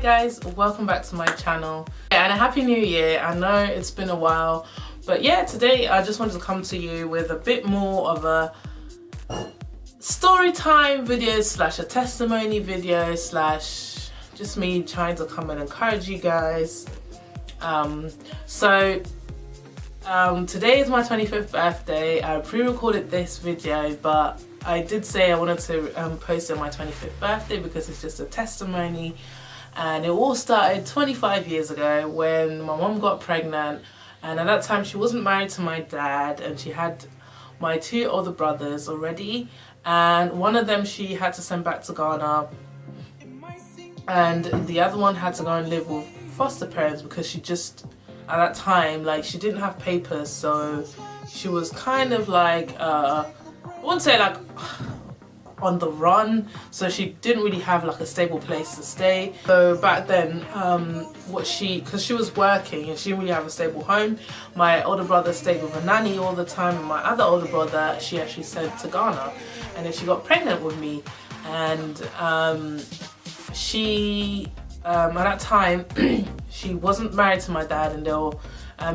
guys, welcome back to my channel and a happy new year. I know it's been a while, but yeah, today I just wanted to come to you with a bit more of a story time video slash a testimony video slash just me trying to come and encourage you guys. Today is my 25th birthday. I pre-recorded this video, but I did say I wanted to post it on my 25th birthday because it's just a testimony. And it all started 25 years ago when my mom got pregnant, and at that time she wasn't married to my dad, and she had my two older brothers already, and one of them she had to send back to Ghana, and the other one had to go and live with foster parents because she just, at that time, like, she didn't have papers, so she was kind of like, I wouldn't say like on the run, so she didn't really have like a stable place to stay. So back then, because she was working and she didn't really have a stable home, my older brother stayed with a nanny all the time, and my other older brother she actually sent to Ghana, and then she got pregnant with me, and she at that time she wasn't married to my dad, and they were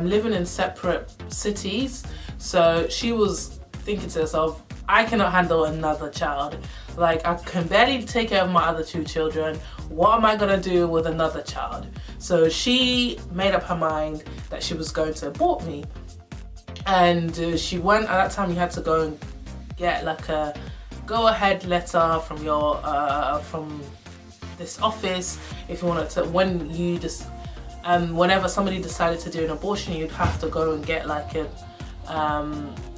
living in separate cities, so she was thinking to herself, I cannot handle another child. Like, I can barely take care of my other two children. What am I gonna do with another child? So she made up her mind that she was going to abort me. And she went, at that time you had to go and get like a go-ahead letter from your, from this office if you wanted to, when you just, whenever somebody decided to do an abortion, you'd have to go and get like a,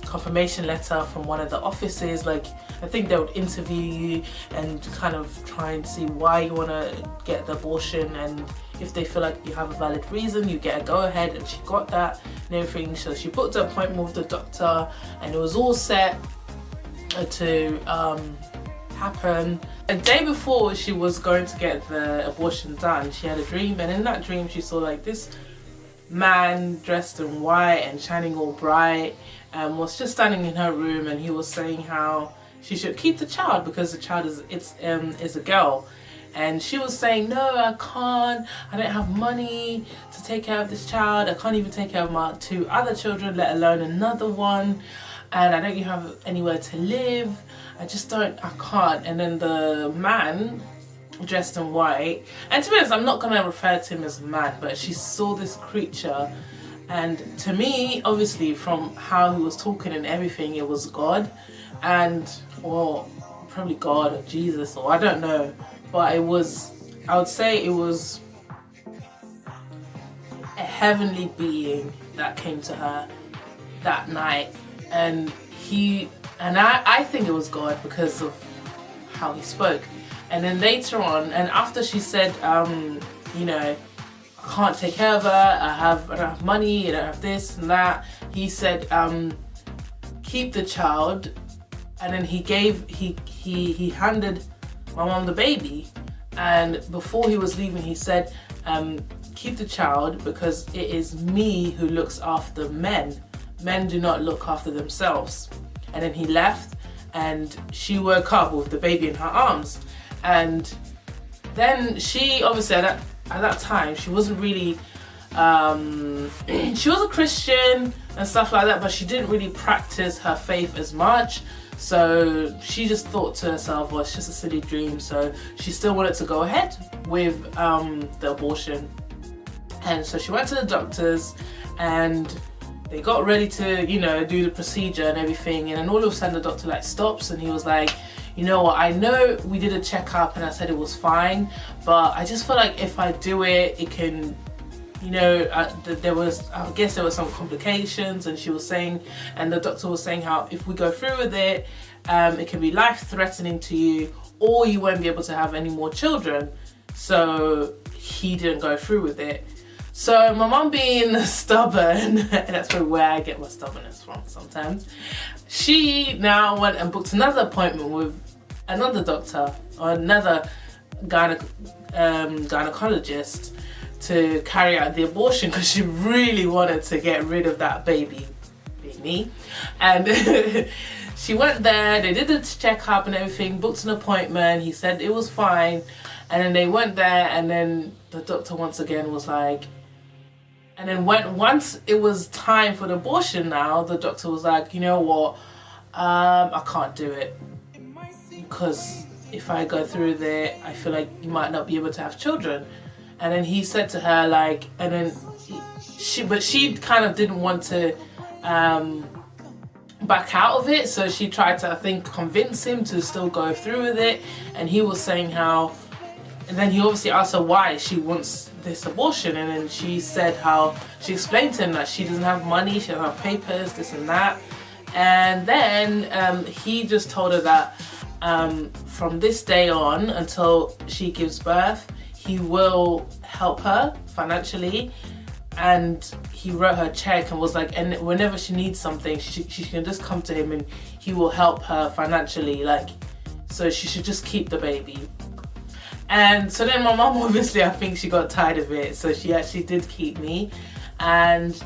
confirmation letter from one of the offices. Like, I think they would interview you and kind of try and see why you want to get the abortion, and if they feel like you have a valid reason, you get a go ahead, and she got that and everything. So she booked an appointment with the doctor, and it was all set to happen. A day before she was going to get the abortion done, she had a dream, and in that dream she saw like this man dressed in white and shining all bright, and was just standing in her room, and he was saying how she should keep the child because the child is a girl. And she was saying, no, I can't, I don't have money to take care of this child, I can't even take care of my two other children, let alone another one, and I don't even have anywhere to live, I can't. And then the man dressed in white, and to be honest, I'm not gonna refer to him as a man, but she saw this creature, and to me, obviously from how he was talking and everything, it was God, and, or probably God or Jesus, or I don't know, but it was, I would say it was a heavenly being that came to her that night, and I think it was God because of how he spoke. And then later on, and after she said, you know, I can't take care of her, I don't have money, I don't have this and that, he said, keep the child. And then he handed my mom the baby. And before he was leaving, he said, keep the child because it is me who looks after men. Men do not look after themselves. And then he left, and she woke up with the baby in her arms. And then she, obviously at that time, she wasn't really, she was a Christian and stuff like that, but she didn't really practice her faith as much. So she just thought to herself, well, it's just a silly dream. So she still wanted to go ahead with the abortion. And so she went to the doctors, and they got ready to, you know, do the procedure and everything. And then all of a sudden the doctor like stops, and he was like, you know what, I know we did a checkup and I said it was fine, but I just feel like if I do it, it can, you know, I guess there were some complications, and she was saying, and the doctor was saying how if we go through with it, it can be life-threatening to you, or you won't be able to have any more children. So he didn't go through with it. So my mum, being stubborn, and that's probably where I get my stubbornness from sometimes, she now went and booked another appointment with another doctor or another gynecologist to carry out the abortion, because she really wanted to get rid of that baby, being me. And she went there, they did the checkup and everything, booked an appointment, he said it was fine, and then they went there, and then the doctor once again was like, and then once it was time for the abortion now, the doctor was like, you know what, I can't do it, because if I go through there, I feel like you might not be able to have children. And then he said to her like, and then she kind of didn't want to back out of it, so she tried to, I think, convince him to still go through with it. And he was saying how, and then he obviously asked her why she wants this abortion, and then she said how, she explained to him that she doesn't have money, she doesn't have papers, this and that. And then he just told her that from this day on until she gives birth, he will help her financially. And he wrote her a check and was like, and whenever she needs something, she can just come to him and he will help her financially, like, so she should just keep the baby. And so then my mum, obviously, I think she got tired of it, so she actually did keep me. And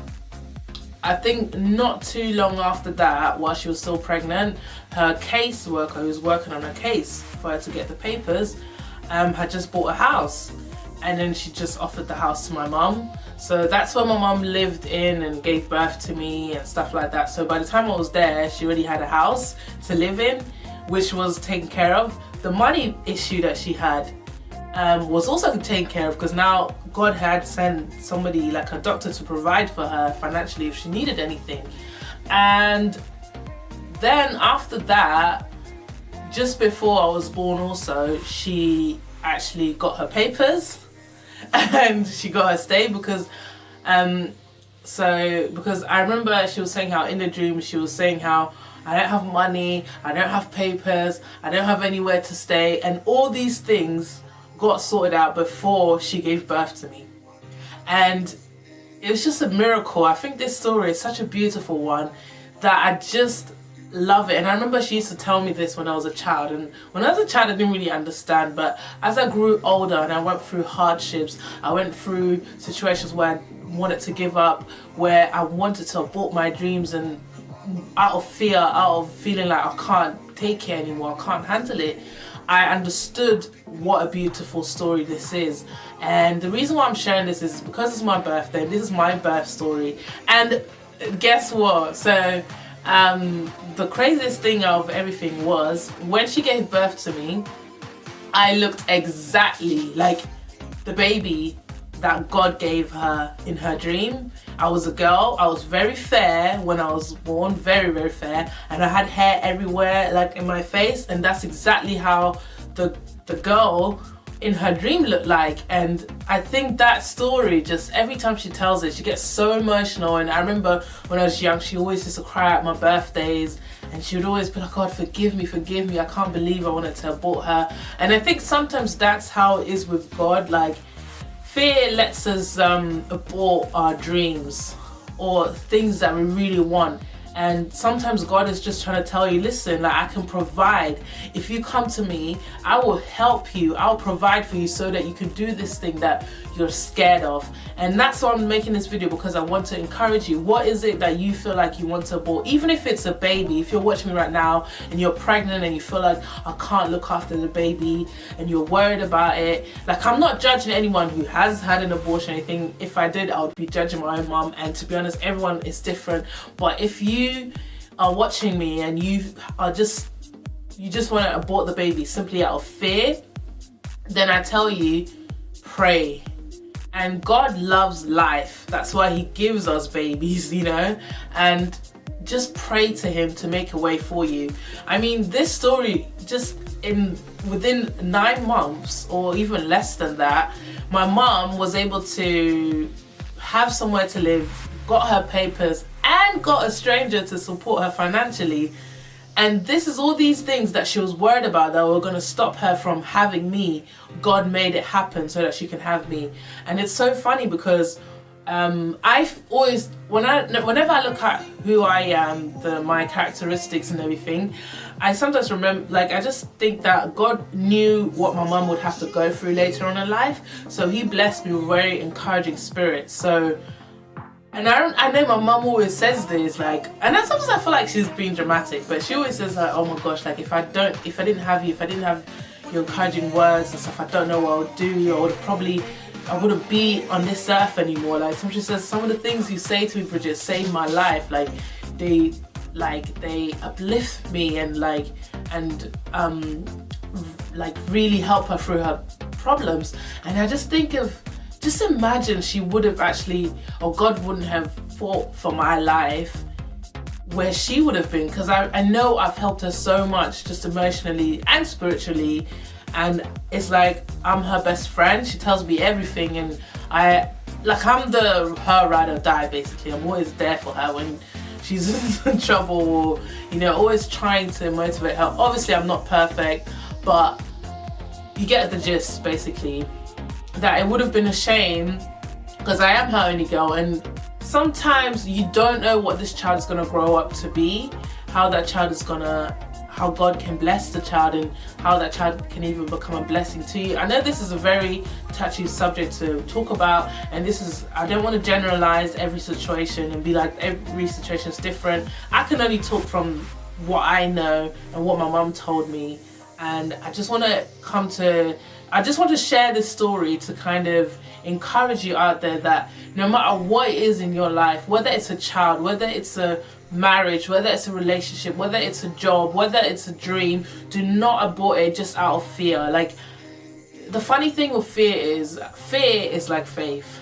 I think not too long after that, while she was still pregnant, her caseworker who was working on her case for her to get the papers had just bought a house, and then she just offered the house to my mum. So that's where my mum lived in and gave birth to me and stuff like that. So by the time I was there, she already had a house to live in, which was taken care of. The money issue that she had was also taken care of, because now God had sent somebody, like a doctor, to provide for her financially if she needed anything. And then after that, just before I was born also, she actually got her papers and she got her stay, because because I remember she was saying how in the dream she was saying how, I don't have money, I don't have papers, I don't have anywhere to stay, and all these things got sorted out before she gave birth to me. And it was just a miracle. I think this story is such a beautiful one that I just love it. And I remember she used to tell me this when I was a child, and when I was a child I didn't really understand, but as I grew older and I went through hardships, I went through situations where I wanted to give up, where I wanted to abort my dreams, and out of fear, out of feeling like I can't take it anymore, I can't handle it, I understood what a beautiful story this is. And the reason why I'm sharing this is because it's my birthday. This is my birth story. And guess what? So the craziest thing of everything was when she gave birth to me, I looked exactly like the baby that God gave her in her dream. I was a girl, I was very fair when I was born, very, very fair, and I had hair everywhere, like in my face, and that's exactly how the girl in her dream looked like. And I think that story, just every time she tells it, she gets so emotional. And I remember when I was young, she always used to cry at my birthdays, and she would always be like, God, forgive me, I can't believe I wanted to abort her. And I think sometimes that's how it is with God, like fear lets us abort our dreams or things that we really want. And sometimes God is just trying to tell you, listen, like, I can provide. If you come to me, I will help you. I'll provide for you so that you can do this thing that you're scared of. And that's why I'm making this video, because I want to encourage you. What is it that you feel like you want to abort? Even if it's a baby, if you're watching me right now and you're pregnant and you feel like, I can't look after the baby, and you're worried about it. Like, I'm not judging anyone who has had an abortion or anything. If I did, I would be judging my own mom. And to be honest, everyone is different. But if you are watching me and you just want to abort the baby simply out of fear, then I tell you, pray. And God loves life. That's why he gives us babies, you know, and just pray to him to make a way for you. I mean, this story, just within 9 months or even less than that, my mom was able to have somewhere to live, got her papers, and got a stranger to support her financially. And this is all these things that she was worried about that were going to stop her from having me. God made it happen so that she can have me. And it's so funny because I've always, whenever I look at who I am, my characteristics and everything, I sometimes remember, like, I just think that God knew what my mum would have to go through later on in life. So he blessed me with very encouraging spirit. So And I know my mum always says this, like, and then sometimes I feel like she's being dramatic, but she always says like, oh my gosh, like if I didn't have your encouraging words and stuff, I don't know what I would do. I wouldn't be on this earth anymore. Like, she says, some of the things you say to me, Bridget, saved my life. Like they uplift me and really help her through her problems. And I just think of, just imagine she would have actually, or God wouldn't have fought for my life, where she would have been, because I know I've helped her so much, just emotionally and spiritually, and it's like I'm her best friend. She tells me everything, and I'm her ride or die, basically. I'm always there for her when she's in trouble, or always trying to motivate her. Obviously I'm not perfect, but you get the gist, basically, that it would have been a shame, because I am her only girl, and sometimes you don't know what this child is going to grow up to be, how God can bless the child, and how that child can even become a blessing to you. I know this is a very touchy subject to talk about, and I don't want to generalize every situation and be like every situation is different. I can only talk from what I know and what my mum told me, and I just want to share this story to kind of encourage you out there that no matter what it is in your life, whether it's a child, whether it's a marriage, whether it's a relationship, whether it's a job, whether it's a dream, do not abort it just out of fear. Like, the funny thing with fear is like faith.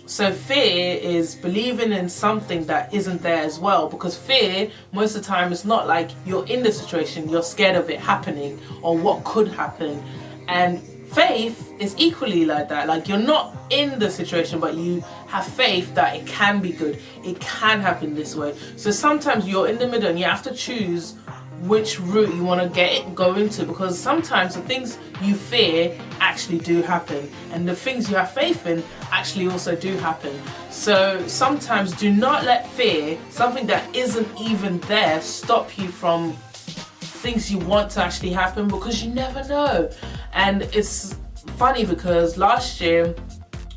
So fear is believing in something that isn't there as well, because fear, most of the time, it's not like you're in the situation, you're scared of it happening or what could happen. And faith is equally like that. Like, you're not in the situation, but you have faith that it can be good, it can happen this way. So sometimes you're in the middle and you have to choose which route you want to go into, because sometimes the things you fear actually do happen, and the things you have faith in actually also do happen. So sometimes do not let fear, something that isn't even there, stop you from things you want to actually happen, because you never know. And it's funny because last year,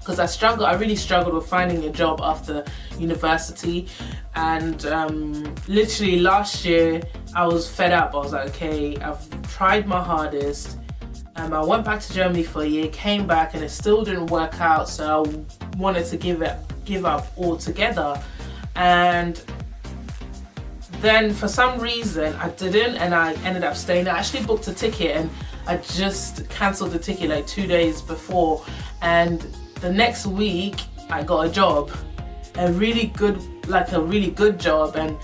because I really struggled with finding a job after university, and literally last year I was fed up. I was like, okay, I've tried my hardest. I went back to Germany for a year, came back, and it still didn't work out, so I wanted to give up altogether. And then for some reason I didn't, and I ended up staying. I actually booked a ticket, and I just cancelled the ticket like 2 days before, and the next week I got a job, a really good job. And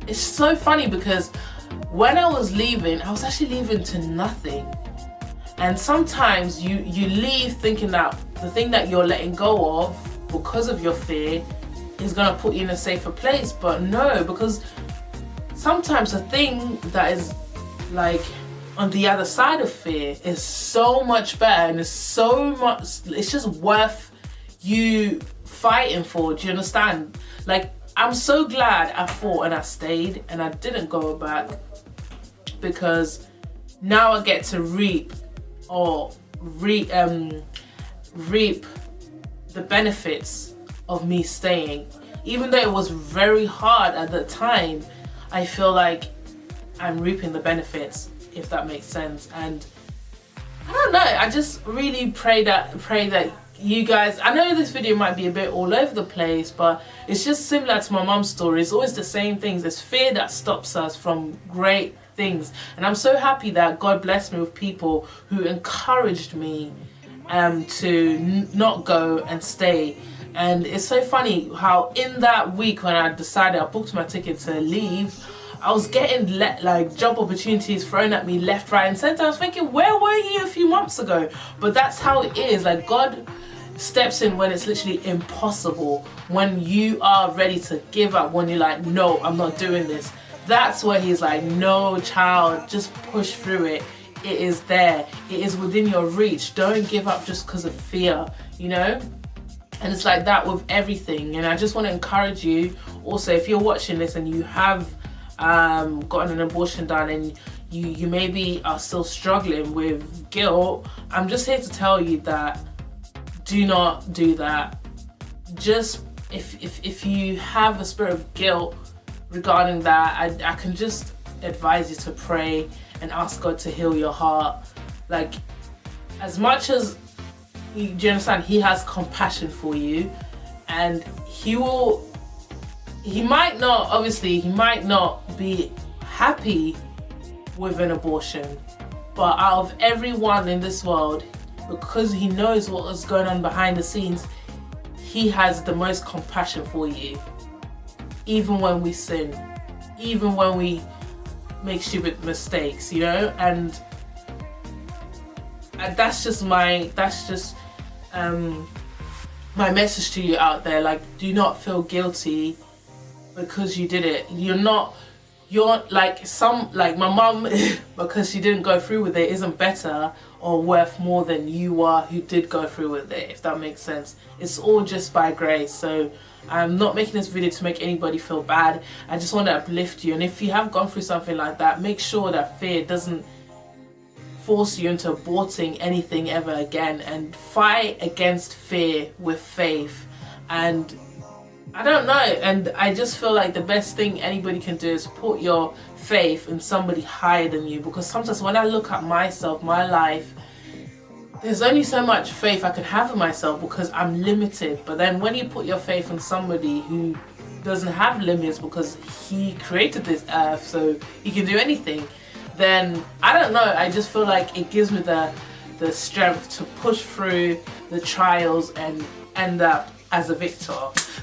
it's so funny because when I was leaving, I was actually leaving to nothing. And sometimes you leave thinking that the thing that you're letting go of because of your fear is gonna put you in a safer place, but no, because sometimes the thing that is like on the other side of fear is so much better, and it's just worth you fighting for. Do you understand? Like, I'm so glad I fought and I stayed and I didn't go back, because now I get to reap the benefits of me staying. Even though it was very hard at the time, I feel like I'm reaping the benefits, if that makes sense. And I don't know, I just really pray that you guys, I know this video might be a bit all over the place, but it's just similar to my mum's story. It's always the same things. There's fear that stops us from great things, and I'm so happy that God blessed me with people who encouraged me to not go and stay. And it's so funny how in that week when I decided, I booked my ticket to leave, I was getting job opportunities thrown at me left, right and centre. I was thinking, where were you a few months ago? But that's how it is. Like, God steps in when it's literally impossible, when you are ready to give up, when you're like, no, I'm not doing this. That's where he's like, no, child, just push through it. It is there. It is within your reach. Don't give up just because of fear, you know? And it's like that with everything. And I just want to encourage you also, if you're watching this and you have gotten an abortion done and you maybe are still struggling with guilt, I'm just here to tell you that do not do that. just if you have a spirit of guilt regarding that, I can just advise you to pray and ask God to heal your heart. Like, as much as do you understand, he has compassion for you, and he might not be happy with an abortion, but out of everyone in this world, because he knows what is going on behind the scenes, he has the most compassion for you. Even when we sin, even when we make stupid mistakes, you know, and that's just my message to you out there. Like, do not feel guilty because you did it. You're like my mum, because she didn't go through with it, isn't better or worth more than you are who did go through with it, if that makes sense. It's all just by grace. So I'm not making this video to make anybody feel bad. I just want to uplift you. And if you have gone through something like that, make sure that fear doesn't force you into aborting anything ever again, and fight against fear with faith. And I don't know, and I just feel like the best thing anybody can do is put your faith in somebody higher than you, because sometimes when I look at myself, my life, there's only so much faith I can have in myself because I'm limited. But then when you put your faith in somebody who doesn't have limits because he created this earth, so he can do anything, then I don't know, I just feel like it gives me the strength to push through the trials and end up as a victor.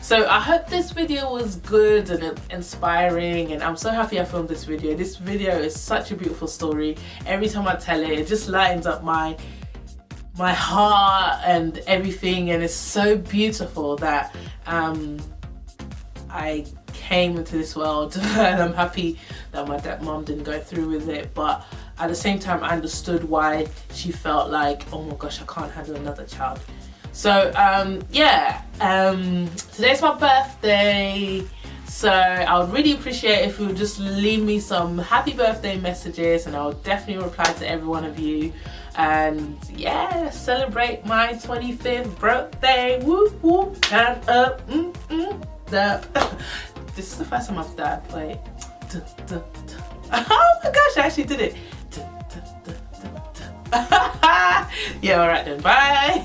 So I hope this video was good and inspiring, and I'm so happy I filmed this video. This video is such a beautiful story. Every time I tell it, it just lightens up my heart and everything, and it's so beautiful that I came into this world, and I'm happy that my mom didn't go through with it. But at the same time, I understood why she felt like, oh my gosh, I can't handle another child. So today's my birthday, so I would really appreciate if you would just leave me some happy birthday messages, and I'll definitely reply to every one of you. And yeah, celebrate my 25th birthday. Whoop whoop, turn up, up. This is the first time I've dabbed. Wait. Oh my gosh, I actually did it. Yeah, alright then, bye.